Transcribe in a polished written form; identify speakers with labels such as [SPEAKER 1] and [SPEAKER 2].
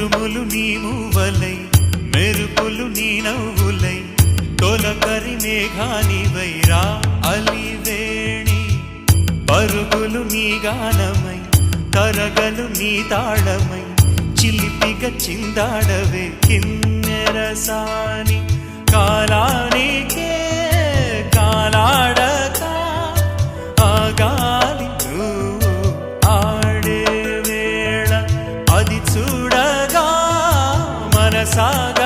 [SPEAKER 1] ఉరుములు నీ మూవలై మెరుపులు నీ నవ్వులై తొలకరి మేఘానివైరా అలివేణి పరుగులు నీ గానమై తరగలు నీ తాళమై చిలిపిగ చిందాడవే కిన్నెరసాని కాలానికే కాలాడక ఆగాలి నువ్వు ఆడే వేళ అది చూడగా మనసాగ